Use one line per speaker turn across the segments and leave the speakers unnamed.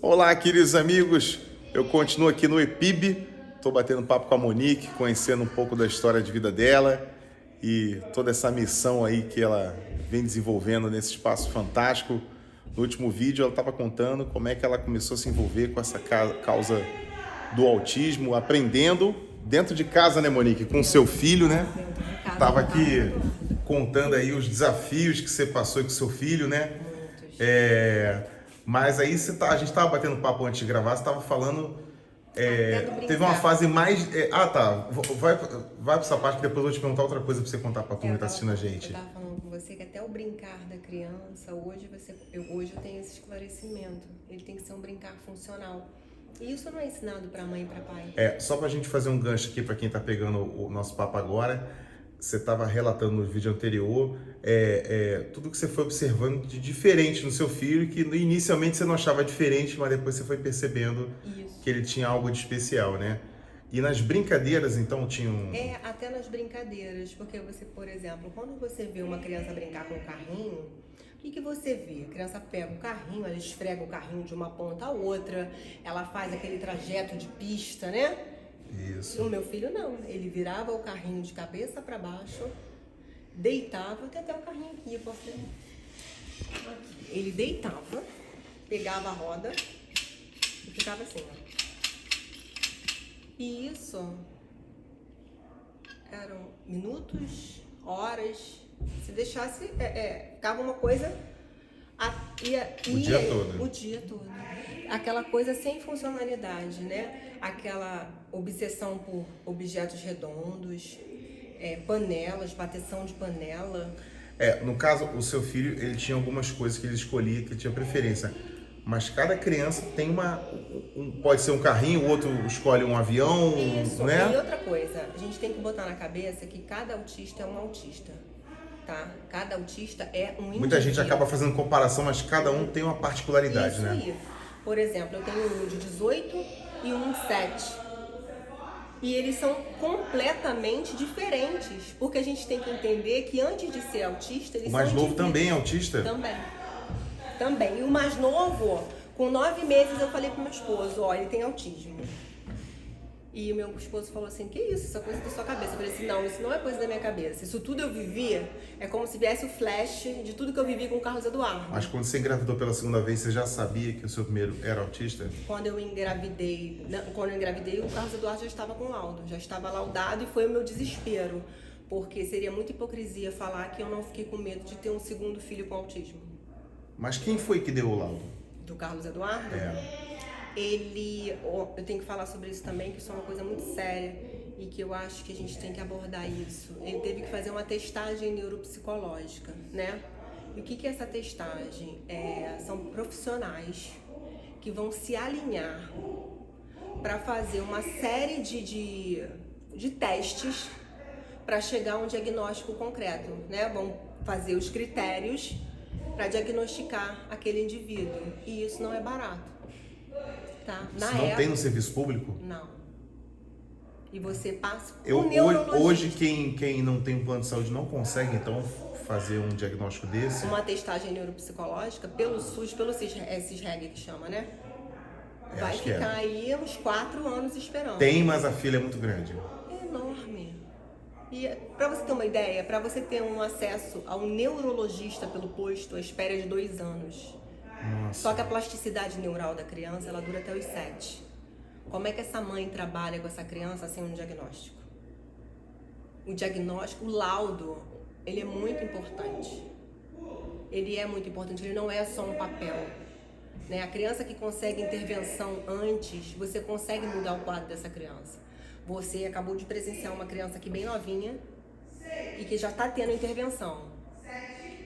Olá, queridos amigos. Eu continuo aqui no EPIB. Estou batendo papo com a Monique, conhecendo um pouco da história de vida dela e toda essa missão aí que ela vem desenvolvendo nesse espaço fantástico. No último vídeo, ela estava contando como é que ela começou a se envolver com essa causa do autismo, aprendendo dentro de casa, né, Monique? Com o seu filho, né? Tava aqui contando aí os desafios que você passou com seu filho, né? Mas aí a gente estava batendo papo antes de gravar, você estava falando. Teve uma fase mais. Tá. Vai para essa parte que depois eu vou te perguntar outra coisa para você contar para a turma que está assistindo a gente.
Eu estava falando com você que até o brincar da criança, hoje eu tenho esse esclarecimento. Ele tem que ser um brincar funcional. E isso não é ensinado para mãe e para pai.
Só para a gente fazer um gancho aqui para quem está pegando o nosso papo agora. Você estava relatando no vídeo anterior tudo que você foi observando de diferente no seu filho, que inicialmente você não achava diferente, mas depois você foi percebendo que ele tinha algo de especial, né? E nas brincadeiras, então, tinha um...
Até nas brincadeiras, porque você, por exemplo, quando você vê uma criança brincar com um carrinho, o que você vê? A criança pega o carrinho, ela esfrega o carrinho de uma ponta a outra, ela faz aquele trajeto de pista, né?
Isso.
O meu filho não, ele virava o carrinho de cabeça para baixo, deitava, tem até o carrinho aqui, eu posso ver. Ele deitava, pegava a roda e ficava assim, ó. E isso eram minutos, horas, se deixasse, ficava uma coisa... O dia todo. Aquela coisa sem funcionalidade, né? Aquela obsessão por objetos redondos, panelas, bateção de panela.
No caso, o seu filho, ele tinha algumas coisas que ele escolhia, que ele tinha preferência. Mas cada criança tem pode ser um carrinho, o outro escolhe um avião,
isso,
né?
E outra coisa, a gente tem que botar na cabeça que cada autista é um autista. Tá? Cada autista é um indivíduo.
Muita gente acaba fazendo comparação, mas cada um tem uma particularidade,
isso,
né?
Aí. Por exemplo, eu tenho um de 18 e um de 7. E eles são completamente diferentes. Porque a gente tem que entender que antes de ser autista, eles são
O mais novo também é autista?
Também. E o mais novo, com 9 meses, eu falei pro meu esposo, ele tem autismo. E o meu esposo falou assim, que isso? Isso é coisa da sua cabeça. Eu falei assim, não, isso não é coisa da minha cabeça. Isso tudo eu vivi, é como se viesse o flash de tudo que eu vivi com o Carlos Eduardo.
Mas quando você engravidou pela segunda vez, você já sabia que o seu primeiro era autista?
Quando eu engravidei, o Carlos Eduardo já estava com laudo, já estava laudado, e foi o meu desespero. Porque seria muita hipocrisia falar que eu não fiquei com medo de ter um segundo filho com autismo.
Mas quem foi que deu o laudo?
Do Carlos Eduardo? Eu tenho que falar sobre isso também, que isso é uma coisa muito séria e que eu acho que a gente tem que abordar isso. Ele teve que fazer uma testagem neuropsicológica, né? E o que é essa testagem? São profissionais que vão se alinhar para fazer uma série de testes para chegar a um diagnóstico concreto, né? Vão fazer os critérios para diagnosticar aquele indivíduo. E isso não é barato. Tá?
Isso não tem no serviço público?
Não. E você passa
Hoje, quem não tem um plano de saúde não consegue, então, fazer um diagnóstico desse?
Uma testagem neuropsicológica pelo SUS, pelo CISREG que chama, né? Vai ficar aí uns 4 anos esperando.
Tem, mas a fila é muito grande.
É enorme. E para você ter uma ideia, para você ter um acesso a um neurologista pelo posto, a espera é de 2 anos.
Nossa.
Só que a plasticidade neural da criança, ela dura até os 7. Como é que essa mãe trabalha com essa criança sem um diagnóstico? O diagnóstico, o laudo, ele é muito importante. Ele é muito importante, ele não é só um papel. Né? A criança que consegue intervenção antes, você consegue mudar o quadro dessa criança. Você acabou de presenciar uma criança aqui bem novinha e que já está tendo intervenção.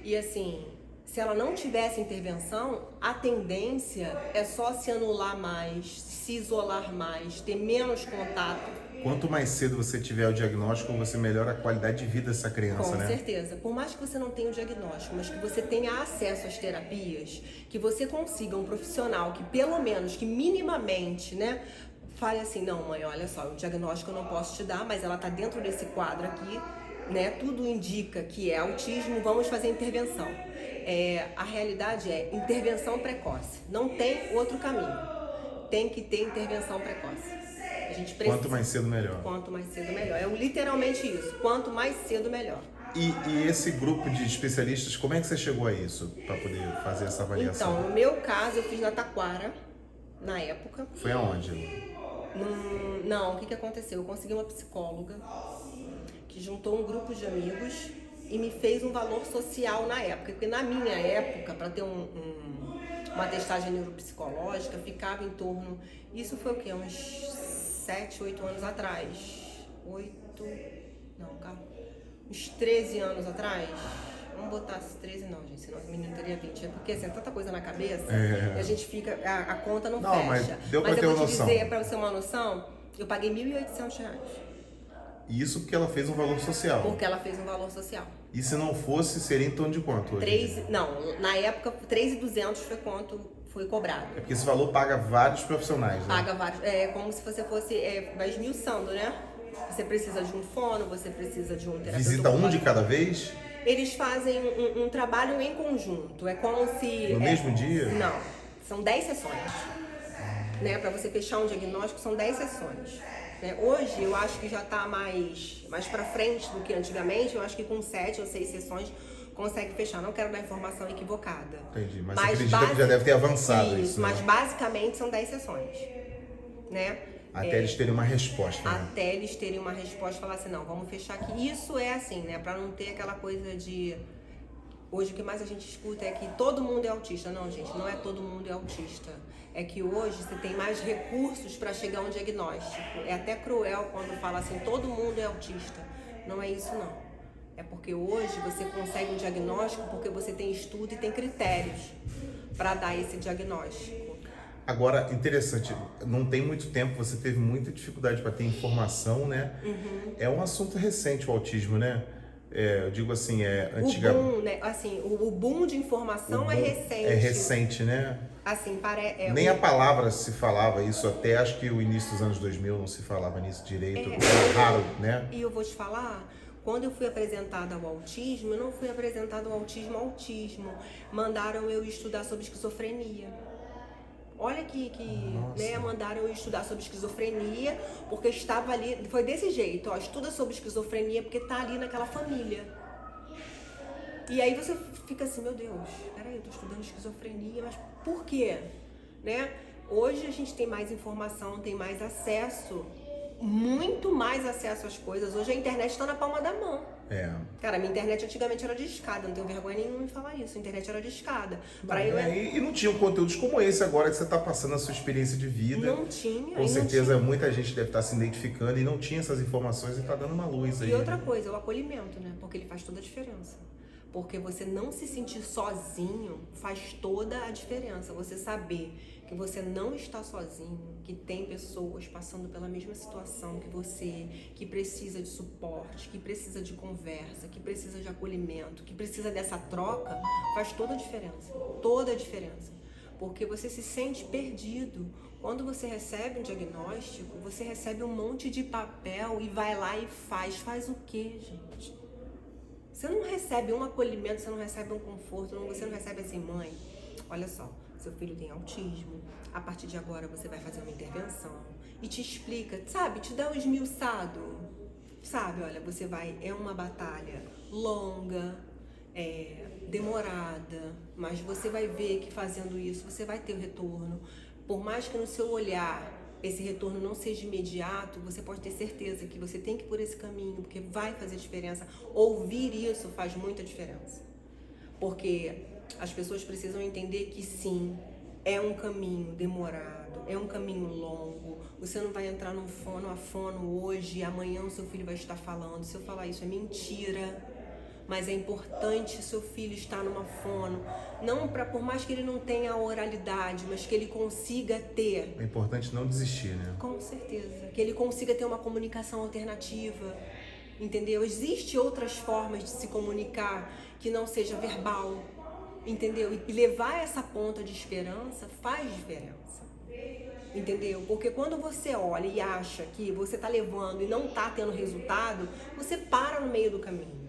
E assim... Se ela não tivesse intervenção, a tendência é só se anular mais, se isolar mais, ter menos contato.
Quanto mais cedo você tiver o diagnóstico, você melhora a qualidade de vida dessa criança, né?
Com certeza. Por mais que você não tenha o diagnóstico, mas que você tenha acesso às terapias, que você consiga um profissional que pelo menos, que minimamente, né, fale assim, não mãe, olha só, o diagnóstico eu não posso te dar, mas ela tá dentro desse quadro aqui, né, tudo indica que é autismo, vamos fazer intervenção. A realidade é intervenção precoce. Não tem outro caminho. Tem que ter intervenção precoce. A gente precisa.
Quanto mais cedo, melhor.
Quanto mais cedo, melhor. É literalmente isso. Quanto mais cedo, melhor.
E esse grupo de especialistas, como é que você chegou a isso, para poder fazer essa avaliação?
Então, no meu caso, eu fiz na Taquara, na época.
Foi aonde?
Não, o que aconteceu? Eu consegui uma psicóloga que juntou um grupo de amigos e me fez um valor social na época. Porque na minha época, para ter uma testagem neuropsicológica, ficava em torno... Isso foi o quê? Uns 7, 8 anos atrás. 8... Não, calma. Uns 13 anos atrás. Vamos botar 13 não, gente, senão o menino teria 20. É porque assim, é tanta coisa na cabeça e a gente fica... A conta não fecha.
Mas deu pra ter uma noção.
Mas eu vou te dizer, pra você ter uma noção, eu paguei R$1.800.
Isso porque ela fez um valor social.
Porque ela fez um valor social.
E se não fosse, seria em torno de quanto hoje?
Na época, 3.200 foi quanto foi cobrado.
É porque esse valor paga vários profissionais, né?
Paga vários. É como se você fosse... vai esmiuçando, né? Você precisa de um fono, você precisa de um terapeuta.
Visita um de cada vez?
Eles fazem um trabalho em conjunto. É como se...
No mesmo dia?
Não. São 10 sessões. Né? Para você fechar um diagnóstico, são 10 sessões. Né? Hoje, eu acho que já está mais para frente do que antigamente. Eu acho que com 7 ou 6 sessões consegue fechar. Não quero dar informação equivocada.
Entendi, mas você acredita que já deve ter avançado isso, né?
Mas basicamente são 10 sessões. Né?
Até eles terem uma resposta, né?
Até eles terem uma resposta e falar assim, não, vamos fechar aqui. Isso é assim, né? Pra não ter aquela coisa de... Hoje o que mais a gente escuta é que todo mundo é autista. Não, gente, não é todo mundo é autista. É que hoje você tem mais recursos para chegar a um diagnóstico. É até cruel quando fala assim, todo mundo é autista. Não é isso, não. É porque hoje você consegue um diagnóstico porque você tem estudo e tem critérios para dar esse diagnóstico.
Agora, interessante, não tem muito tempo, você teve muita dificuldade para ter informação, né?
Uhum.
É um assunto recente o autismo, né? Eu digo assim,
antiga... O boom, né? Assim, o boom de informação é recente.
É recente, né?
Assim,
Nem a palavra se falava isso, até acho que o início dos anos 2000 não se falava nisso direito, era raro, né?
E eu vou te falar, quando eu fui apresentada ao autismo, eu não fui apresentada ao autismo. Mandaram eu estudar sobre esquizofrenia. Olha que né, mandaram eu estudar sobre esquizofrenia, porque estava ali, foi desse jeito, ó, estuda sobre esquizofrenia porque tá ali naquela família. E aí você fica assim, meu Deus, peraí, eu tô estudando esquizofrenia, mas por quê? Né? Hoje a gente tem mais informação, tem mais acesso, muito mais acesso às coisas. Hoje a internet está na palma da mão. Cara, minha internet antigamente era de escada, não tenho vergonha nenhuma em falar isso. A internet era de escada.
E não tinham conteúdos como esse agora que você está passando a sua experiência de vida.
Não tinha.
Com certeza muita gente deve estar se identificando e não tinha essas informações e está dando uma luz aí.
E outra coisa, o acolhimento, né? Porque ele faz toda a diferença. Porque você não se sentir sozinho faz toda a diferença. Você saber que você não está sozinho, que tem pessoas passando pela mesma situação que você, que precisa de suporte, que precisa de conversa, que precisa de acolhimento, que precisa dessa troca, faz toda a diferença. Toda a diferença. Porque você se sente perdido. Quando você recebe um diagnóstico, você recebe um monte de papel e vai lá e faz. Faz o quê, gente? Você não recebe um acolhimento, você não recebe um conforto, você não recebe assim, mãe, olha só, seu filho tem autismo, a partir de agora você vai fazer uma intervenção e te explica, sabe, te dá um esmiuçado, sabe, olha, você vai, é uma batalha longa, demorada, mas você vai ver que fazendo isso você vai ter o retorno, por mais que no seu olhar esse retorno não seja imediato, você pode ter certeza que você tem que ir por esse caminho, porque vai fazer diferença. Ouvir isso faz muita diferença. Porque as pessoas precisam entender que sim, é um caminho demorado, é um caminho longo. Você não vai entrar num fono a fono hoje e amanhã o seu filho vai estar falando. Se eu falar isso é mentira. Mas é importante seu filho estar numa fono, não para, por mais que ele não tenha a oralidade, mas que ele consiga ter.
É importante não desistir, né?
Com certeza. Que ele consiga ter uma comunicação alternativa, entendeu? Existem outras formas de se comunicar que não seja verbal, entendeu? E levar essa ponta de esperança faz diferença. Entendeu? Porque quando você olha e acha que você está levando e não está tendo resultado, você para no meio do caminho.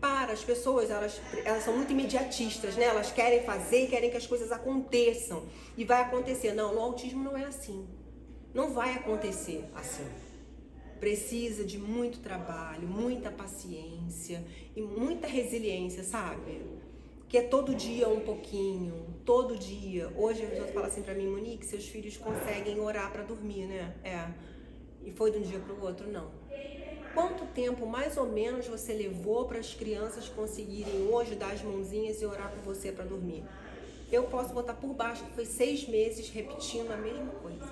As pessoas, elas são muito imediatistas, né? Elas querem fazer e querem que as coisas aconteçam. E vai acontecer. Não, no autismo não é assim. Não vai acontecer assim. Precisa de muito trabalho, muita paciência e muita resiliência, sabe? Que é todo dia um pouquinho, todo dia. Hoje a pessoa fala assim pra mim, Monique, seus filhos conseguem orar pra dormir, né? E foi de um dia pro outro? Não. Quanto tempo mais ou menos você levou para as crianças conseguirem hoje dar as mãozinhas e orar por você para dormir? Eu posso botar por baixo que foi 6 meses repetindo a mesma coisa.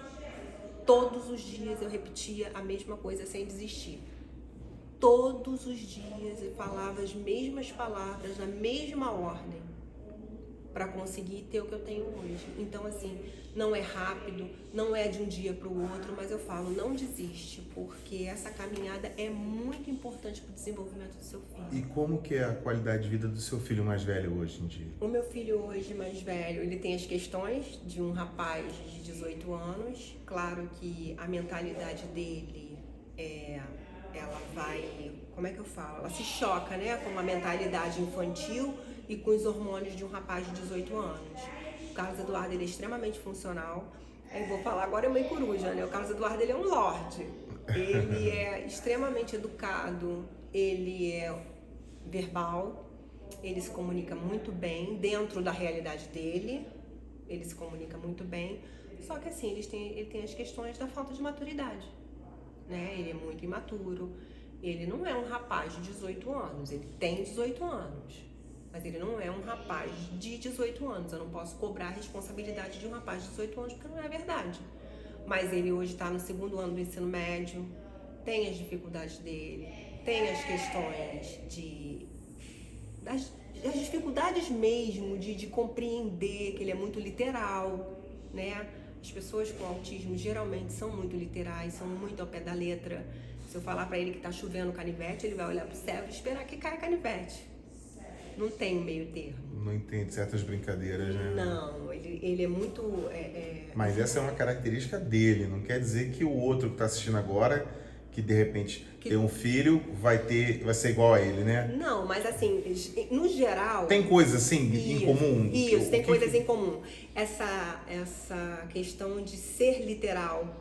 Todos os dias eu repetia a mesma coisa sem desistir. Todos os dias eu falava as mesmas palavras na mesma ordem para conseguir ter o que eu tenho hoje. Então, assim, não é rápido, não é de um dia para o outro, mas eu falo, não desiste, porque essa caminhada é muito importante para o desenvolvimento do seu filho.
E como que é a qualidade de vida do seu filho mais velho hoje em dia?
O meu filho hoje mais velho, ele tem as questões de um rapaz de 18 anos. Claro que a mentalidade dele ela vai, como é que eu falo? Ela se choca, né, com a mentalidade infantil e com os hormônios de um rapaz de 18 anos. O Carlos Eduardo, ele é extremamente funcional. Eu vou falar agora é meio coruja, né? O Carlos Eduardo, ele é um lorde. Ele é extremamente educado, ele é verbal, ele se comunica muito bem dentro da realidade dele, ele se comunica muito bem, só que assim, ele tem as questões da falta de maturidade, né? Ele é muito imaturo, ele não é um rapaz de 18 anos, ele tem 18 anos. Mas ele não é um rapaz de 18 anos. Eu não posso cobrar a responsabilidade de um rapaz de 18 anos, porque não é verdade. Mas ele hoje está no 2º ano do ensino médio, tem as dificuldades dele, tem as questões das dificuldades mesmo de compreender, que ele é muito literal, né? As pessoas com autismo geralmente são muito literais, são muito ao pé da letra. Se eu falar para ele que está chovendo canivete, ele vai olhar para o céu e esperar que caia canivete. Não tem meio termo.
Não entende certas brincadeiras, né?
Não, ele é muito...
Mas essa é uma característica dele, não quer dizer que o outro que está assistindo agora, que de repente tem um filho, vai ser igual a ele, né?
Não, mas assim, no geral...
Tem coisas assim em comum?
Isso, tem coisas em comum. Essa questão de ser literal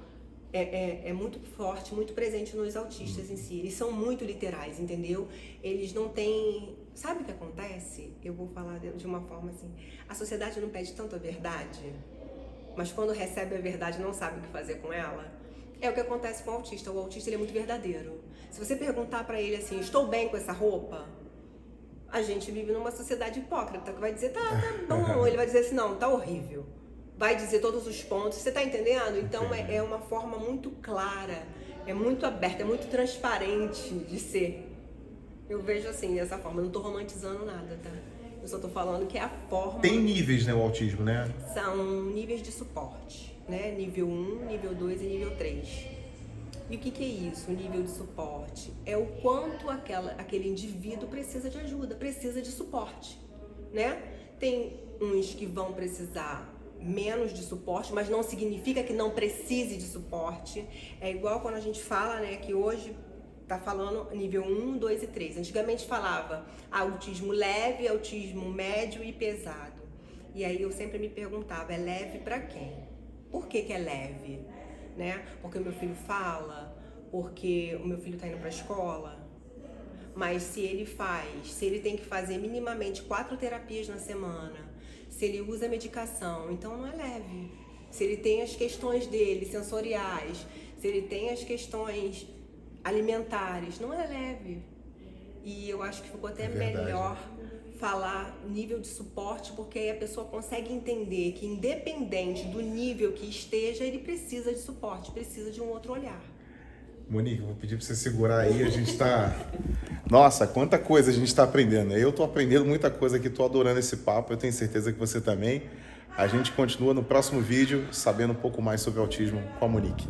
é muito forte, muito presente nos autistas em si. Eles são muito literais, entendeu? Eles não têm... Sabe o que acontece? Eu vou falar de uma forma assim. A sociedade não pede tanto a verdade, mas quando recebe a verdade não sabe o que fazer com ela. É o que acontece com o autista. O autista, ele é muito verdadeiro. Se você perguntar pra ele assim, estou bem com essa roupa? A gente vive numa sociedade hipócrita que vai dizer, tá bom. Ele vai dizer assim, não, tá horrível. Vai dizer todos os pontos. Você tá entendendo? Então é uma forma muito clara, é muito aberta, é muito transparente de ser. Eu vejo assim, dessa forma. Eu não tô romantizando nada, tá? Eu só tô falando que é a forma...
Tem níveis, né, o autismo, né?
São níveis de suporte, né? Nível 1, nível 2 e nível 3. E o que é isso, o nível de suporte? É o quanto aquele indivíduo precisa de ajuda, precisa de suporte, né? Tem uns que vão precisar menos de suporte, mas não significa que não precise de suporte. É igual quando a gente fala, né, que hoje... tá falando nível 1, 2 e 3. Antigamente falava autismo leve, autismo médio e pesado. E aí eu sempre me perguntava, é leve para quem? Por que é leve? Né? Porque o meu filho fala, porque o meu filho tá indo para a escola. Mas se ele tem que fazer minimamente 4 terapias na semana, se ele usa medicação, então não é leve. Se ele tem as questões dele, sensoriais, se ele tem as questões alimentares, não é leve. E eu acho que ficou até melhor falar nível de suporte, porque aí a pessoa consegue entender que independente do nível que esteja, ele precisa de suporte, precisa de um outro olhar.
Monique, vou pedir para você segurar aí, a gente tá... Nossa, quanta coisa a gente está aprendendo. Eu tô aprendendo muita coisa aqui, tô adorando esse papo, eu tenho certeza que você também. A gente continua no próximo vídeo, sabendo um pouco mais sobre autismo com a Monique.